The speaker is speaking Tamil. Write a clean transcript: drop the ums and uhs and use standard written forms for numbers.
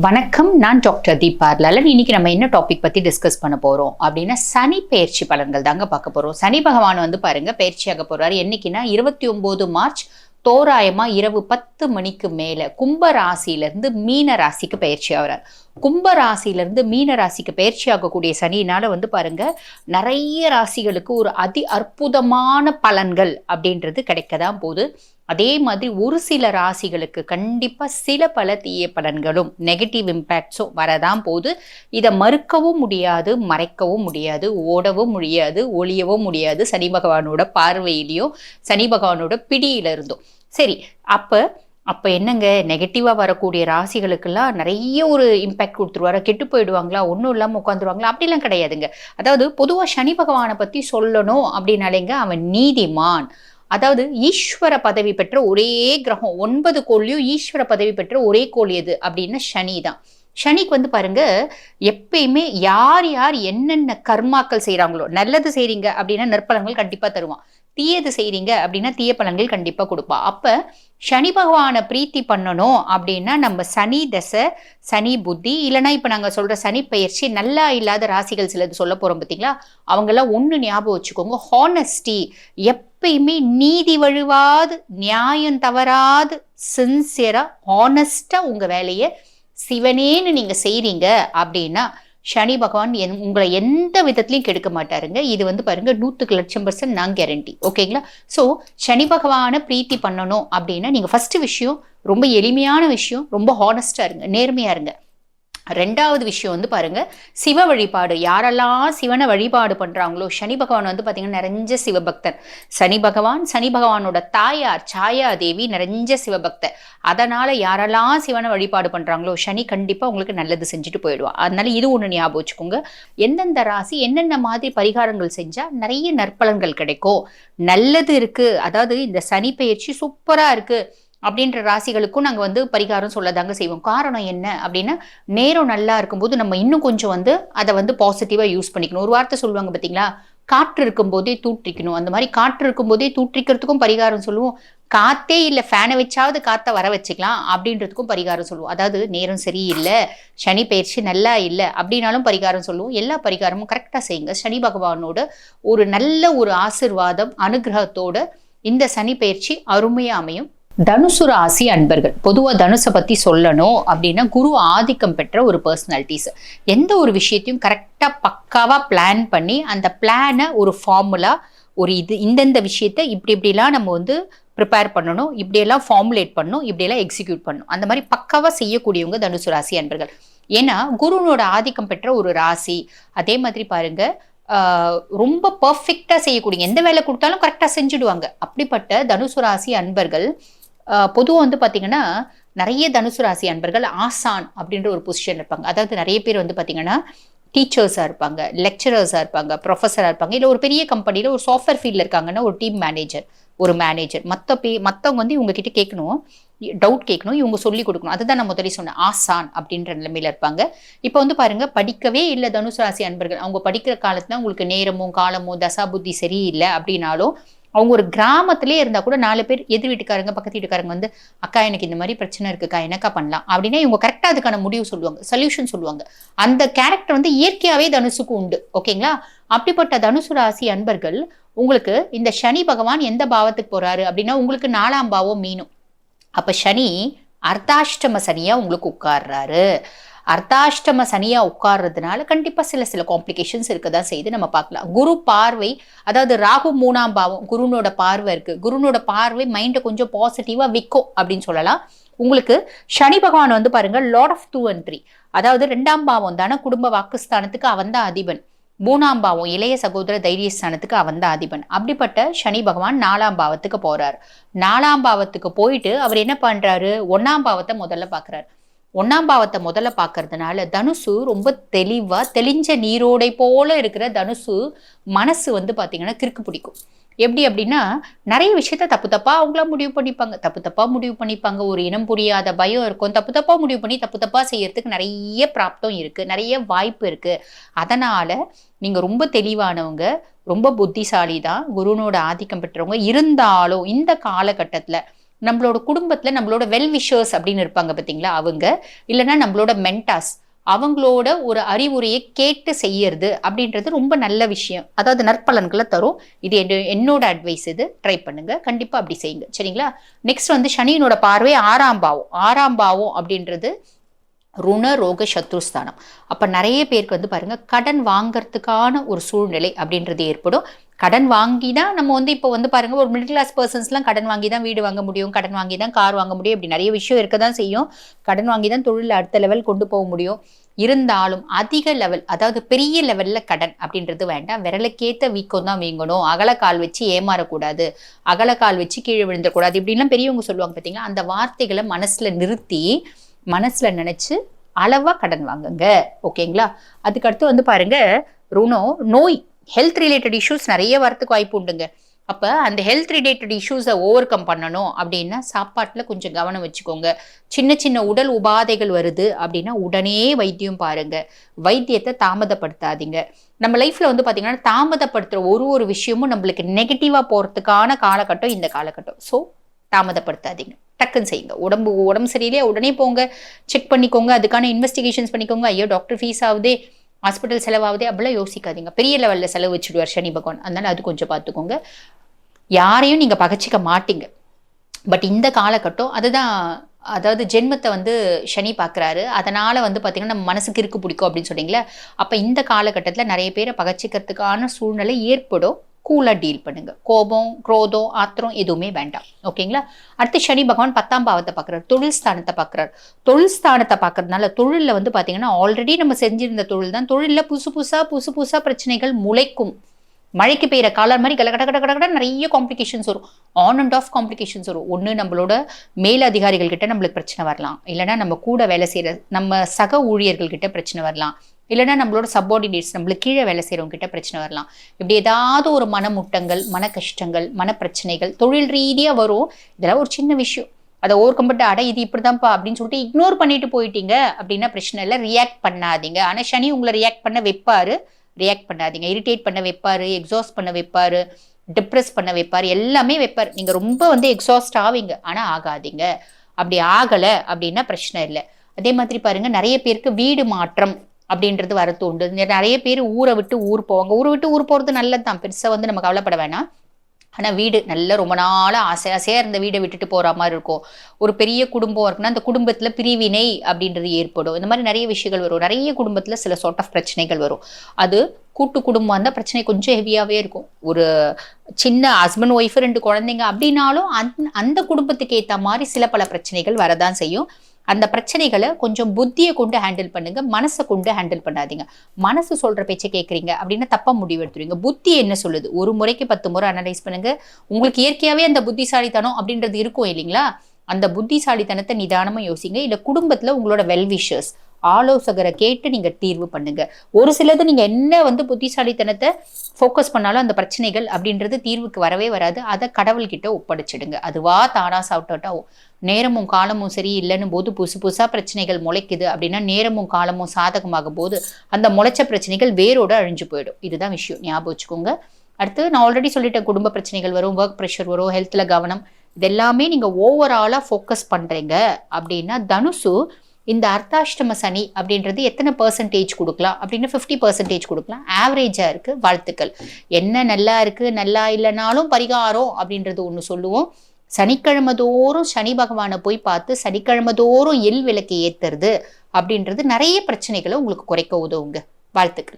வணக்கம், நான் டாக்டர் தீபா லலன். இன்னைக்கு நம்ம என்ன டாபிக் பத்தி டிஸ்கஸ் பண்ண போறோம் அப்படின்னா சனி பெயர்ச்சி பலன்கள் தாங்க பார்க்க போறோம். சனி பகவான் வந்து பாருங்க பெயர்ச்சியாக போறாரு. என்னைக்குன்னா 29 மார்ச் தோராயமா இரவு 10 மணிக்கு மேல கும்ப ராசியிலிருந்து மீன ராசிக்கு பயிற்சி ஆகிறார். கும்ப ராசியிலிருந்து மீன ராசிக்கு பயிற்சி ஆகக்கூடிய சனியினால வந்து பாருங்க நிறைய ராசிகளுக்கு ஒரு அற்புதமான பலன்கள் அப்படின்றது கிடைக்கதான் போகுது. அதே மாதிரி ஒரு சில ராசிகளுக்கு கண்டிப்பா சில பல தீய பலன்களும் நெகட்டிவ் இம்பேக்ட்ஸும் வரதான் போகுது. இதை மறுக்கவும் முடியாது, மறைக்கவும் முடியாது, ஓடவும் முடியாது, ஒளியவும் முடியாது. சனி பகவானோட பார்வையிலையும் சனி பகவானோட பிடியில இருந்தும் சரி. அப்ப என்னங்க, நெகட்டிவா வரக்கூடிய ராசிகளுக்கெல்லாம் நிறைய ஒரு இம்பேக்ட் கொடுத்துருவாரு, கெட்டு போயிடுவாங்களா, ஒன்றும் இல்லாமல் உட்காந்துருவாங்களா? அப்படிலாம் கிடையாதுங்க. அதாவது பொதுவாக சனி பகவானை பத்தி சொல்லணும் அப்படின்னாலேங்க அவன் நீதிமான். அதாவது ஈஸ்வர பதவி பெற்ற ஒரே கிரகம், 9 கோள்லயும் ஈஸ்வர பதவி பெற்ற ஒரே கோள் எது அப்படின்னா சனி தான். சனிக்கு வந்து பாருங்க எப்பயுமே யார் யார் என்னென்ன கர்மாக்கள் செய்யறாங்களோ, நல்லது செய்றீங்க அப்படின்னா நற்பலன்கள் கண்டிப்பா தருவான், தீயது செய்றீங்க அப்படின்னா தீய பலன்கள் கண்டிப்பா கொடுப்பா. அப்ப சனி பகவானை பிரீத்தி பண்ணணும் அப்படின்னா நம்ம சனி தசை, சனி புத்தி, இல்லைன்னா இப்ப நாங்க சொல்ற சனி பயிற்சி நல்லா இல்லாத ராசிகள் சிலது சொல்ல போறோம் பார்த்தீங்களா, அவங்கெல்லாம் ஒண்ணு ஞாபகம் வச்சுக்கோங்க. ஹானஸ்டி, எப்பயுமே நீதி வழுவாது, நியாயம் தவறாது, சின்சியரா ஹானஸ்டா உங்க வேலையை சிவனேன்னு நீங்க செய்றீங்க அப்படின்னா சனி பகவான் உங்களை எந்த விதத்திலையும் கெடுக்க மாட்டாருங்க. இது வந்து பாருங்க 100% நான் கேரண்டி. ஓகேங்களா? ஸோ சனி பகவானை பிரீத்தி பண்ணணும் அப்படின்னா நீங்க ஃபர்ஸ்ட் விஷயம் ரொம்ப எளிமையான விஷயம், ரொம்ப ஹானஸ்டா இருங்க, நேர்மையா இருங்க. ரெண்டாவது விஷயம் வந்து பாருங்க சிவ வழிபாடு. யாரெல்லாம் சிவனை வழிபாடு பண்றாங்களோ, சனி பகவான் வந்து பாத்தீங்கன்னா நிறைஞ்ச சிவபக்தன். சனி பகவானோட தாயார் சாயா தேவி நிறைஞ்ச சிவபக்தர். அதனால யாரெல்லாம் சிவனை வழிபாடு பண்றாங்களோ சனி கண்டிப்பா உங்களுக்கு நல்லது செஞ்சுட்டு போயிடுவான். அதனால இது ஒண்ணு ஞாபகம் வச்சுக்கோங்க. எந்தெந்த ராசி என்னென்ன மாதிரி பரிகாரங்கள் செஞ்சா நிறைய நற்பலன்கள் கிடைக்கும், நல்லது இருக்கு, அதாவது இந்த சனி பயிற்சி சூப்பரா இருக்கு அப்படின்ற ராசிகளுக்கும் நாங்கள் வந்து பரிகாரம் சொல்லதாங்க செய்வோம். காரணம் என்ன அப்படின்னா, நேரம் நல்லா இருக்கும்போது நம்ம இன்னும் கொஞ்சம் வந்து அதை வந்து பாசிட்டிவா யூஸ் பண்ணிக்கணும். ஒரு வார்த்தை சொல்லுவாங்க பார்த்தீங்களா, காற்று இருக்கும் போதே தூற்றிக்கணும். அந்த மாதிரி காற்று இருக்கும் போதே தூற்றிக்கிறதுக்கும் பரிகாரம் சொல்லுவோம். காத்தே இல்லை, ஃபேனை வச்சாவது காற்றை வர வச்சுக்கலாம் அப்படின்றதுக்கும் பரிகாரம் சொல்லுவோம். அதாவது நேரம் சரியில்லை, சனி பயிற்சி நல்லா இல்லை அப்படின்னாலும் பரிகாரம் சொல்லுவோம். எல்லா பரிகாரமும் கரெக்டாக செய்யுங்க. சனி பகவானோட ஒரு நல்ல ஒரு ஆசிர்வாதம் அனுகிரகத்தோட இந்த சனி பயிற்சி அருமையா அமையும். தனுசு ராசி அன்பர்கள், பொதுவாக தனுசை பத்தி சொல்லணும் அப்படின்னா குரு ஆதிக்கம் பெற்ற ஒரு பர்சனாலிட்டிஸ். எந்த ஒரு விஷயத்தையும் கரெக்டாக பக்காவா பிளான் பண்ணி அந்த பிளானை ஒரு ஃபார்முலா, ஒரு இந்தந்த விஷயத்த இப்படிலாம் நம்ம வந்து ப்ரிப்பேர் பண்ணணும், இப்படியெல்லாம் ஃபார்முலேட் பண்ணணும், இப்படியெல்லாம் எக்ஸிக்யூட் பண்ணணும், அந்த மாதிரி பக்காவா செய்யக்கூடியவங்க தனுசு ராசி அன்பர்கள். ஏன்னா குருனோட ஆதிக்கம் பெற்ற ஒரு ராசி. அதே மாதிரி பாருங்க ரொம்ப பர்ஃபெக்டா செய்யக்கூடிய, எந்த வேலை கொடுத்தாலும் கரெக்டா செஞ்சுடுவாங்க. அப்படிப்பட்ட தனுசு ராசி அன்பர்கள் பொதுவாக வந்து பார்த்தீங்கன்னா நிறைய தனுசு ராசி அன்பர்கள் ஆசான் அப்படின்ற ஒரு பொசிஷன் இருப்பாங்க. அதாவது நிறைய பேர் வந்து பார்த்தீங்கன்னா டீச்சர்ஸாக இருப்பாங்க, லெக்சரர்ஸாக இருப்பாங்க, ப்ரொஃபஸராக இருப்பாங்க, இல்லை ஒரு பெரிய கம்பெனியில் ஒரு சாஃப்ட்வேர் ஃபீல்டில் இருக்காங்கன்னா ஒரு டீம் மேனேஜர், ஒரு மேனேஜர். மற்றவங்க வந்து இவங்க கிட்ட கேட்கணும், டவுட் கேட்கணும், இவங்க சொல்லி கொடுக்கணும். அதுதான் நான் முதல்ல சொன்னேன், ஆசான் அப்படின்ற நிலைமையில இருப்பாங்க. இப்போ வந்து பாருங்க படிக்கவே இல்லை தனுசு ராசி அன்பர்கள், அவங்க படிக்கிற காலத்துல உங்களுக்கு நேரமும் காலமும் தசா புத்தி சரியில்லை அப்படின்னாலும் அவங்க ஒரு கிராமத்திலே இருந்தா கூட 4 பேர் எதிர் வீட்டுக்காரங்க பக்கத்து வீட்டுக்காரங்க வந்து அக்கா எனக்கு இந்த மாதிரி பிரச்சனை இருக்குக்கா, என்னக்கா பண்ணலாம் அப்படின்னா இவங்க கரெக்டா அதுக்கான முடிவு சொல்லுவாங்க, சொல்யூஷன் சொல்லுவாங்க. அந்த கேரக்டர் வந்து இயற்கையாவே தனுசுக்கு உண்டு. ஓகேங்களா? அப்படிப்பட்ட தனுசு ராசி அன்பர்கள் உங்களுக்கு இந்த சனி பகவான் எந்த பாவத்துக்கு போறாரு அப்படின்னா உங்களுக்கு 4ஆம் பாவம் மீனும். அப்ப சனி அர்த்தாஷ்டம சனியா உங்களுக்கு உட்கார்றாரு. அர்த்தாஷ்டம சனியா உட்கார்றதுனால கண்டிப்பா சில காம்ப்ளிகேஷன்ஸ் இருக்கதான் செய்து நம்ம பார்க்கலாம். குரு பார்வை, அதாவது ராகு 3ஆம் பாவம், குருனோட பார்வை இருக்கு. குருனோட பார்வை மைண்டை கொஞ்சம் பாசிட்டிவா விற்கும் அப்படின்னு சொல்லலாம். உங்களுக்கு சனி பகவான் வந்து பாருங்க லார்ட் ஆஃப் 2 and 3, அதாவது 2ஆம் பாவம் தானே குடும்ப வாக்குஸ்தானத்துக்கு அவன் தான் அதிபன், 3ஆம் பாவம் இளைய சகோதர தைரியஸ்தானத்துக்கு அவன் தான் அதிபன். அப்படிப்பட்ட சனி பகவான் 4ஆம் பாவத்துக்கு போறாரு. 4ஆம் பாவத்துக்கு போயிட்டு அவர் என்ன பண்றாரு, 1ஆம் பாவத்தை முதல்ல பாக்குறாரு. 1ஆம் பாவத்தை முதல்ல பார்க்கறதுனால தனுசு ரொம்ப தெளிவா தெளிஞ்ச நீரோடை போல இருக்கிற தனுசு மனசு வந்து பாத்தீங்கன்னா கிறுக்கு பிடிக்கும். எப்படி அப்படின்னா நிறைய விஷயத்த தப்பா அவங்களா முடிவு பண்ணிப்பாங்க. ஒரு இனம் புரியாத பயம் இருக்கும், தப்பா முடிவு பண்ணி தப்பா செய்யறதுக்கு நிறைய பிராப்தம் இருக்கு, நிறைய வாய்ப்பு இருக்கு. அதனால நீங்க ரொம்ப தெளிவானவங்க, ரொம்ப புத்திசாலி தான், குருனோட ஆதிக்கம் பெற்றவங்க. இருந்தாலும் இந்த காலகட்டத்துல நம்மளோட குடும்பத்துல நம்மளோட வெல் விஷர்ஸ் அப்படின்னு இருப்பாங்க பார்த்தீங்களா, அவங்க இல்லைன்னா நம்மளோட மென்டாஸ், அவங்களோட ஒரு அறிவுரையை கேட்டு செய்யறது அப்படின்றது ரொம்ப நல்ல விஷயம். அதாவது நற்பலன்களை தரும். இது என்னோட அட்வைஸ். இது ட்ரை பண்ணுங்க, கண்டிப்பா அப்படி செய்யுங்க. சரிங்களா? நெக்ஸ்ட் வந்து சனியினோட பார்வை 6ஆம் பாவம். 6ஆம் பாவம் அப்படின்றது ருண ரோக சத்ருஸ்தானம். அப்ப நிறைய பேருக்கு வந்து பாருங்க, கடன் வாங்கறதுக்கான ஒரு சூழ்நிலை அப்படின்றது ஏற்படும். கடன் வாங்கி தான் நம்ம வந்து இப்போ வந்து பாருங்க, ஒரு மிடில் கிளாஸ் பர்சன்ஸ்லாம் கடன் வாங்கி தான் வீடு வாங்க முடியும், கடன் வாங்கி தான் கார் வாங்க முடியும், இப்படி நிறைய விஷயம் இருக்க தான் செய்யும். கடன் வாங்கி தான் தொழில் அடுத்த லெவல் கொண்டு போக முடியும். இருந்தாலும் அதிக லெவல், அதாவது பெரிய லெவல்ல கடன் அப்படின்றது வேண்டாம். விரலுக்கேத்த வீக்கம் தான் வீங்கணும், அகலக்கால் வச்சு ஏமாறக்கூடாது, அகலக்கால் வச்சு கீழே விழுந்தக்கூடாது, இப்படின்லாம் பெரியவங்க சொல்லுவாங்க பார்த்தீங்களா. அந்த வார்த்தைகளை மனசுல நிறுத்தி மனசுல நினைச்சு அளவா கடன் வாங்குங்க. ஓகேங்களா? அதுக்கடுத்து வந்து பாருங்க, ருணம் நோய், ஹெல்த் ரிலேட்டட் இஷ்யூஸ் நிறைய வரத்துக்கு வாய்ப்பு உண்டுங்க. அப்ப அந்த ஹெல்த் ரிலேட்டட் இஷ்யூஸை ஓவர் கம் பண்ணணும் அப்படின்னா சாப்பாட்டுல கொஞ்சம் கவனம் வச்சுக்கோங்க. சின்ன சின்ன உடல் உபாதைகள் வருது அப்படின்னா உடனே வைத்தியம் பாருங்க. வைத்தியத்தை தாமதப்படுத்தாதீங்க. நம்ம லைஃப்ல வந்து பாத்தீங்கன்னா தாமதப்படுத்துற ஒரு விஷயமும் நம்மளுக்கு நெகட்டிவா போறதுக்கான காலகட்டம் இந்த காலகட்டம். ஸோ தாமதப்படுத்தாதீங்க, டக்குன்னு செய்யுங்க. உடம்பு சரியில்லையா உடனே போங்க, செக் பண்ணிக்கோங்க, அதுக்கான இன்வெஸ்டிகேஷன்ஸ் பண்ணிக்கோங்க. ஐயோ டாக்டர் ஃபீஸ் ஆகுதே, ஹாஸ்பிட்டல் செலவாகுதே, அப்படிலாம் யோசிக்காதீங்க. பெரிய லெவலில் செலவு வச்சுடுவார் சனி பகவான். அதனால அது கொஞ்சம் பார்த்துக்கோங்க. யாரையும் நீங்க பகச்சிக்க மாட்டீங்க. பட் இந்த காலகட்டம் அதுதான், அதாவது ஜென்மத்தை வந்து சனி பார்க்குறாரு. அதனால வந்து பார்த்தீங்கன்னா நம்ம மனசுக்கு இருக்கு பிடிக்கும் அப்படின்னு சொன்னீங்களே. அப்போ இந்த காலகட்டத்தில் நிறைய பேரை பகச்சிக்கிறதுக்கான சூழ்நிலை ஏற்படும். கூலாக டீல் பண்ணுங்க. கோபம், குரோதம், ஆத்திரம் எதுவுமே வேண்டாம். ஓகேங்களா? அடுத்து சனி பகவான் 10ஆம் பாவத்தை பார்க்குறாரு, தொழில் ஸ்தானத்தை பார்க்குறாரு. தொழில் ஸ்தானத்தை பார்க்கறதுனால தொழிலில் வந்து பார்த்தீங்கன்னா ஆல்ரெடி நம்ம செஞ்சிருந்த தொழில் தான், தொழிலில் புதுசு புதுசாக பிரச்சனைகள் முளைக்கும். மழைக்கு பெய்கிற காலர் மாதிரி கட கட கட கட நிறைய காம்ப்ளிகேஷன்ஸ் வரும். ஆன் அண்ட் ஆஃப் காம்ப்ளிகேஷன்ஸ் வரும். ஒன்று நம்மளோட மேல் அதிகாரிகள் கிட்ட நம்மளுக்கு பிரச்சனை வரலாம், இல்லைன்னா நம்ம கூட வேலை செய்கிற நம்ம சக ஊழியர்கள் கிட்ட பிரச்சனை வரலாம், இல்லைன்னா நம்மளோட சப்பார்டினேட்ஸ் நம்மளுக்கு கீழே வேலை செய்கிறவங்க கிட்ட பிரச்சனை வரலாம். இப்படி ஏதாவது ஒரு மனமுட்டங்கள், மன கஷ்டங்கள், மன பிரச்சனைகள் தொழில் ரீதியாக வரும். இதெல்லாம் ஒரு சின்ன விஷயம். அதை ஓவர் கம் பண்ணிட்டு அட இது இப்படிதான்ப்பா அப்படின்னு சொல்லிட்டு இக்னோர் பண்ணிட்டு போயிட்டீங்க அப்படின்னா பிரச்சனை இல்லை. ரியாக்ட் பண்ணாதீங்க. ஆனால் சனி உங்களை ரியாக்ட் பண்ண வைப்பாரு. ரியாக்ட் பண்ணாதீங்க. இரிட்டேட் பண்ண வைப்பாரு, எக்ஸாஸ்ட் பண்ண வைப்பாரு, டிப்ரெஸ் பண்ண வைப்பாரு, எல்லாமே வைப்பாரு. நீங்க ரொம்ப வந்து எக்ஸாஸ்ட் ஆவீங்க, ஆனா ஆகாதீங்க. அப்படி ஆகல அப்படின்னா பிரச்சனை இல்லை. அதே மாதிரி பாருங்க, நிறைய பேருக்கு வீடு மாற்றம் அப்படின்றது வரத்து உண்டு. நிறைய பேர் ஊரை விட்டு ஊர் போவாங்க. ஊரை விட்டு ஊர் போறது நல்லதுதான், பெருசா வந்து நம்ம கவலைப்பட வேணாம். ஆனால் வீடு நல்ல ரொம்ப நாளாக ஆசையாக இருந்த வீடை விட்டுட்டு போகிற மாதிரி இருக்கும். ஒரு பெரிய குடும்பம் இருக்குன்னா அந்த குடும்பத்தில் பிரிவினை அப்படின்றது ஏற்படும். இந்த மாதிரி நிறைய விஷயங்கள் வரும். நிறைய குடும்பத்தில் சில சார்ட் ஆஃப் பிரச்சனைகள் வரும். அது கூட்டு குடும்பம் அந்த பிரச்சனை கொஞ்சம் ஹெவியாகவே இருக்கும். ஒரு சின்ன ஹஸ்பண்ட் ஒய்ஃப் 2 குழந்தைங்க அப்படின்னாலும் அந்த குடும்பத்துக்கு ஏற்ற மாதிரி சில பல பிரச்சனைகள் வரதான் செய்யும். அந்த பிரச்சனைகளை கொஞ்சம் புத்தியை கொண்டு ஹேண்டில் பண்ணுங்க, மனசை கொண்டு ஹேண்டில் பண்ணாதீங்க. மனசு சொல்ற பேச்சை கேட்குறீங்க அப்படின்னா தப்பா முடிவு எடுத்துருவீங்க. புத்தி என்ன சொல்லுது, ஒரு முறைக்கு 10 முறை அனலைஸ் பண்ணுங்க. உங்களுக்கு இயற்கையாவே அந்த புத்திசாலித்தனம் அப்படின்றது இருக்கும் இல்லைங்களா? அந்த புத்திசாலித்தனத்தை நிதானமா யோசிங்க. இல்ல குடும்பத்துல உங்களோட வெல்விஷர்ஸ் ஆலோசகரை கேட்டு நீங்க தீர்வு பண்ணுங்க. ஒரு சிலது நீங்க என்ன வந்து புத்திசாலித்தனத்தை ஃபோக்கஸ் பண்ணாலும் அந்த பிரச்சனைகள் அப்படின்றது தீர்வுக்கு வரவே வராது. அதை கடவுள்கிட்ட ஒப்படைச்சிடுங்க. அதுவா தானா சாப்பிட்டு ஆகும். நேரமும் காலமும் சரி இல்லைன்னு போது புதுசா பிரச்சனைகள் முளைக்குது அப்படின்னா நேரமும் காலமும் சாதகமாகும் போது அந்த முளைச்ச பிரச்சனைகள் வேரோட அழிஞ்சு போயிடும். இதுதான் விஷயம், ஞாபகம் வச்சுக்கோங்க. அடுத்து நான் ஆல்ரெடி சொல்லிட்டேன், குடும்ப பிரச்சனைகள் வரும், ஒர்க் ப்ரெஷர் வரும், ஹெல்த்ல கவனம், இதெல்லாமே நீங்க ஓவராலா ஃபோக்கஸ் பண்றீங்க அப்படின்னா தனுசு இந்த அர்த்தாஷ்டம சனி அப்படின்றது எத்தனை பெர்சன்டேஜ் கொடுக்கலாம் அப்படின்னா 50% கொடுக்கலாம். ஆவரேஜா இருக்கு. வாழ்த்துக்கள். என்ன நல்லா இருக்கு நல்லா இல்லைனாலும் பரிகாரம் அப்படின்றது ஒன்று சொல்லுவோம். சனிக்கிழமை தோறும் சனி பகவானை போய் பார்த்து சனிக்கிழமை தோறும் எல் விளக்கு ஏத்துறது அப்படின்றது நிறைய பிரச்சனைகளை உங்களுக்கு குறைக்க உதவுங்க. வாழ்த்துக்கள்.